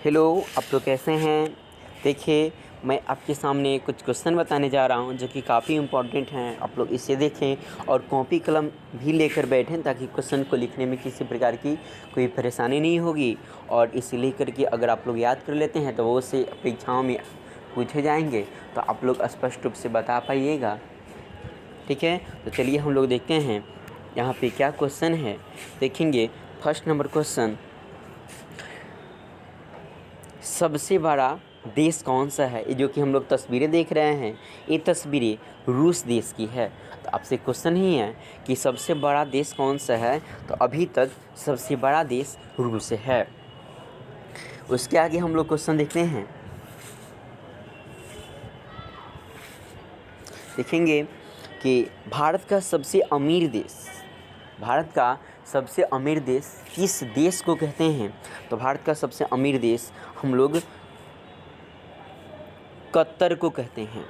Hello, आप लोग कैसे हैं? देखिए, मैं आपके सामने कुछ क्वेश्चन बताने जा रहा हूं जो कि काफ़ी इम्पोर्टेंट हैं। आप लोग इसे देखें और कॉपी कलम भी लेकर बैठें ताकि क्वेश्चन को लिखने में किसी प्रकार की कोई परेशानी नहीं होगी। और इसे लेकर के अगर आप लोग याद कर लेते हैं तो वो से परीक्षाओं में पूछे जाएंगे, तो आप लोग स्पष्ट रूप से बता पाइएगा। ठीक है, तो चलिए हम लोग देखते हैं यहाँ पे क्या क्वेश्चन है। देखेंगे फर्स्ट नंबर क्वेश्चन, सबसे बड़ा देश कौन सा है? ये जो कि हम लोग तस्वीरें देख रहे हैं, ये तस्वीरें रूस देश की है। तो आपसे क्वेश्चन ही है कि सबसे बड़ा देश कौन सा है? तो अभी तक सबसे बड़ा देश रूस है। उसके आगे हम लोग क्वेश्चन देखते हैं। देखेंगे कि भारत का सबसे अमीर देश किस देश को कहते हैं? तो भारत का सबसे अमीर देश हम लोग कतर को कहते हैं।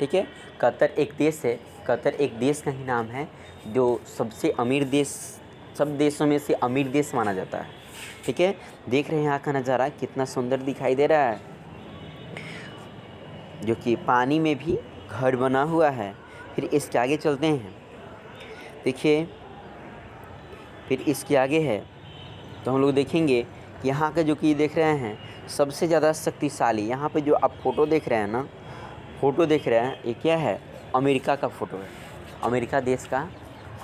ठीक है, कतर एक देश है। कतर एक देश का ही नाम है जो सबसे अमीर देश, सब देशों में से अमीर देश माना जाता है। ठीक है, देख रहे हैं यहाँ का नज़ारा कितना सुंदर दिखाई दे रहा है, जो कि पानी में भी घर बना हुआ है। फिर इसके आगे चलते हैं। देखिए, फिर इसके आगे है तो हम लोग देखेंगे कि यहाँ का जो कि देख रहे हैं सबसे ज़्यादा शक्तिशाली, यहाँ पे जो आप फ़ोटो देख रहे हैं ना, फ़ोटो देख रहे हैं, ये क्या है? अमेरिका का फ़ोटो है। अमेरिका देश का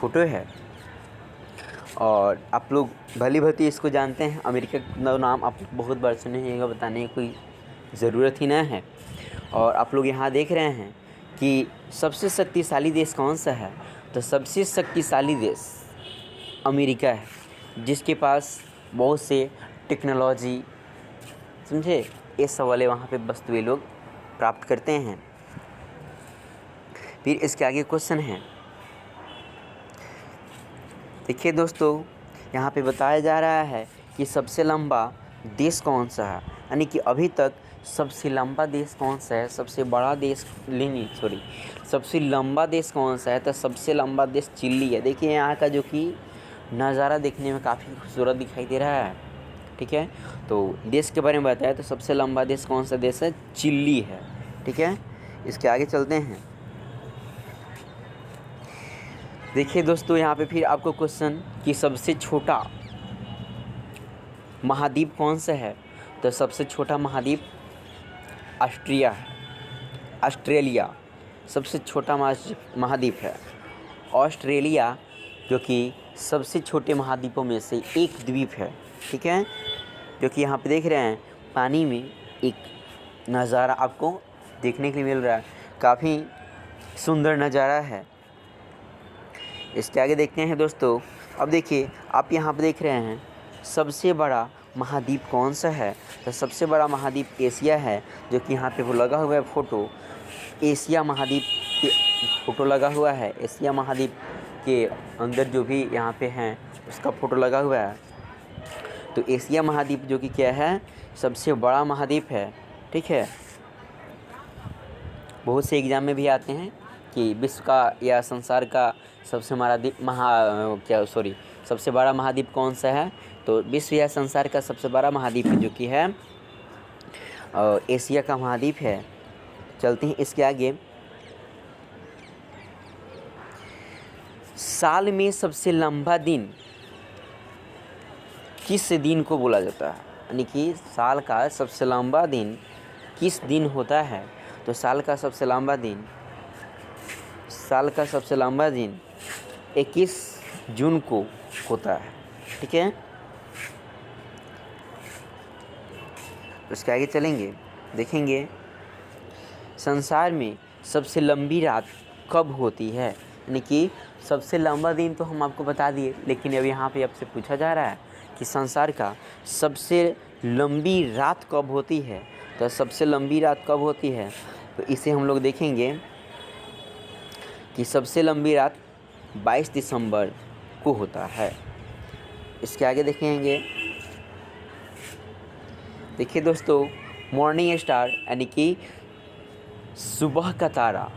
फ़ोटो है। और आप लोग भली भांति इसको जानते हैं। अमेरिका का नाम आप बहुत बार सुने होंगे, बताने की कोई ज़रूरत ही ना है। और आप लोग यहाँ देख रहे हैं कि सबसे शक्तिशाली देश कौन सा है? तो सबसे शक्तिशाली देश अमेरिका है, जिसके पास बहुत से टेक्नोलॉजी, समझे, ये सब वाले वहाँ पे वस्तुएं लोग प्राप्त करते हैं। फिर इसके आगे क्वेश्चन है। देखिए दोस्तों, यहाँ पे बताया जा रहा है कि सबसे लंबा देश कौन सा है, यानी कि अभी तक सबसे लंबा देश कौन सा है? सबसे बड़ा देश सबसे लंबा देश कौन सा है? तो सबसे लंबा देश चिली है। देखिए यहाँ का जो कि नज़ारा देखने में काफ़ी खूबसूरत दिखाई दे रहा है। ठीक है, तो देश के बारे में बताया तो सबसे लंबा देश कौन सा देश है? चिली है। ठीक है, इसके आगे चलते हैं। देखिए दोस्तों, यहाँ पे फिर आपको क्वेश्चन कि सबसे छोटा महाद्वीप कौन सा है? तो सबसे छोटा महाद्वीप ऑस्ट्रेलिया सबसे छोटा महाद्वीप है। ऑस्ट्रेलिया जो कि सबसे छोटे महाद्वीपों में से एक द्वीप है। ठीक है, जो कि यहाँ पे देख रहे हैं पानी में एक नज़ारा आपको देखने के लिए मिल रहा है, काफ़ी सुंदर नज़ारा है। इसके आगे देखते हैं दोस्तों। अब देखिए, आप यहाँ पे देख रहे हैं सबसे बड़ा महाद्वीप कौन सा है? तो सबसे बड़ा महाद्वीप एशिया है, जो कि यहाँ पे वो लगा हुआ है फ़ोटो। एशिया महाद्वीप के फ़ोटो लगा हुआ है। एशिया महाद्वीप के अंदर जो भी यहाँ पे हैं उसका फ़ोटो लगा हुआ है। तो एशिया महाद्वीप जो कि क्या है? सबसे बड़ा महाद्वीप है। ठीक है, बहुत से एग्ज़ाम में भी आते हैं कि विश्व का या संसार का सबसे सबसे बड़ा महाद्वीप कौन सा है? तो विश्व या संसार का सबसे बड़ा महाद्वीप जो कि है एशिया का महाद्वीप है। चलते हैं इसके आगे। साल में सबसे लंबा दिन किस दिन को बोला जाता है? यानी कि साल का सबसे लंबा दिन किस दिन होता है? तो साल का सबसे लंबा दिन 21 जून को होता है। ठीक है, उसके आगे चलेंगे। देखेंगे संसार में सबसे लंबी रात कब होती है? यानी कि सबसे लंबा दिन तो हम आपको बता दिए, लेकिन अब यहाँ पे आपसे पूछा जा रहा है कि संसार का सबसे लंबी रात कब होती है? तो सबसे लंबी रात कब होती है? तो इसे हम लोग देखेंगे कि सबसे लंबी रात 22 दिसंबर को होता है। इसके आगे देखेंगे। देखिए दोस्तों, मॉर्निंग स्टार यानी कि सुबह का तारा।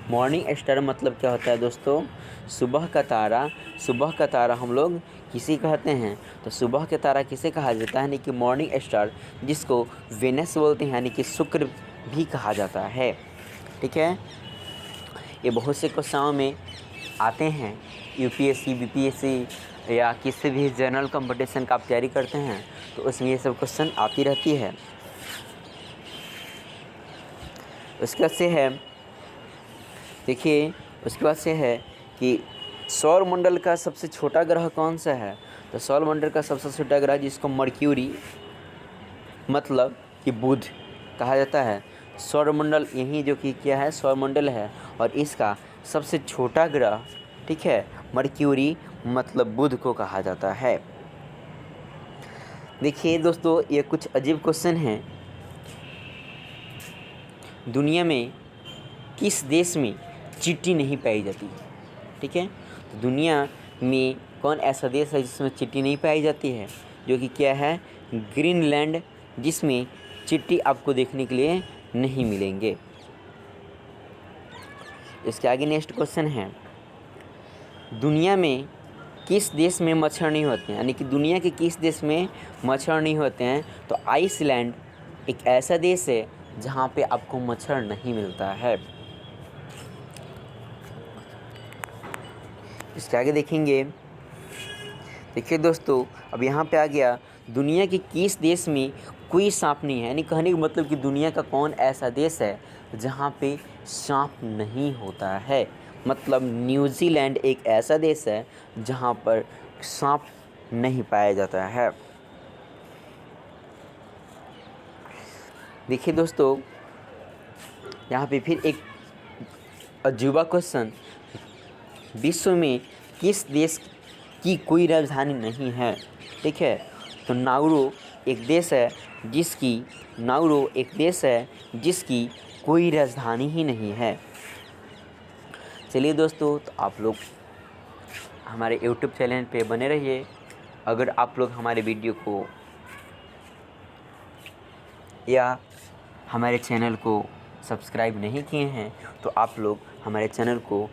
मॉर्निंग स्टार मतलब क्या होता है दोस्तों? सुबह का तारा। सुबह का तारा हम लोग किसे कहते हैं? तो सुबह के तारा किसे कहा जाता है? यानी कि मॉर्निंग स्टार, जिसको वेनस बोलते हैं, यानी कि शुक्र भी कहा जाता है। ठीक है, ये बहुत से क्वेश्चनों में आते हैं। यूपीएससी, बीपीएससी या किसी भी जनरल कंपटीशन का आप तैयारी करते हैं तो उसमें ये सब क्वेश्चन आती रहती है। उसके बाद से है, देखिए उसके बाद से है कि सौर मंडल का सबसे छोटा ग्रह कौन सा है? तो सौर मंडल का सबसे छोटा ग्रह जिसको मर्क्यूरी मतलब कि बुध कहा जाता है। सौर मंडल यही जो कि क्या है, सौर मंडल है, और इसका सबसे छोटा ग्रह, ठीक है, मर्क्यूरी मतलब बुध को कहा जाता है। देखिए दोस्तों, ये कुछ अजीब क्वेश्चन हैं। दुनिया में किस देश में चींटी नहीं पाई जाती? ठीक है, तो दुनिया में कौन ऐसा देश है जिसमें चींटी नहीं पाई जाती है? जो कि क्या है, ग्रीनलैंड, जिसमें चींटी आपको देखने के लिए नहीं मिलेंगे। इसके आगे नेक्स्ट क्वेश्चन है, दुनिया में किस देश में मच्छर नहीं होते हैं? यानी कि दुनिया के किस देश में मच्छर नहीं होते हैं? तो आइसलैंड एक ऐसा देश है जहाँ पे आपको मच्छर नहीं मिलता है। इसके आगे देखेंगे, देखिए दोस्तों, अब यहाँ पे आ गया, दुनिया के किस देश में कोई सांप नहीं है? यानी कहने का मतलब कि दुनिया का कौन ऐसा देश है जहाँ पे सांप नहीं होता है? मतलब न्यूजीलैंड एक ऐसा देश है जहाँ पर सांप नहीं पाया जाता है। देखिए दोस्तों, यहाँ पे फिर एक अजूबा क्वेश्चन, विश्व में किस देश की कोई राजधानी नहीं है? ठीक है, तो नाउरू एक देश है जिसकी कोई राजधानी ही नहीं है। चलिए दोस्तों, तो आप लोग हमारे YouTube चैनल पे बने रहिए। अगर आप लोग हमारे वीडियो को या हमारे चैनल को सब्सक्राइब नहीं किए हैं तो आप लोग हमारे चैनल को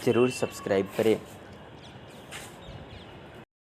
ज़रूर सब्सक्राइब करें।